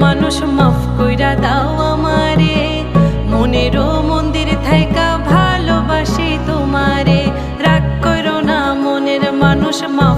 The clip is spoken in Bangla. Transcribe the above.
মানুষ মাফ কইরা দাও আমারে, মনেরও মন্দির থাইকা ভালোবাসি তোমারে। রাগ কইরো না মনের মানুষ, মাফ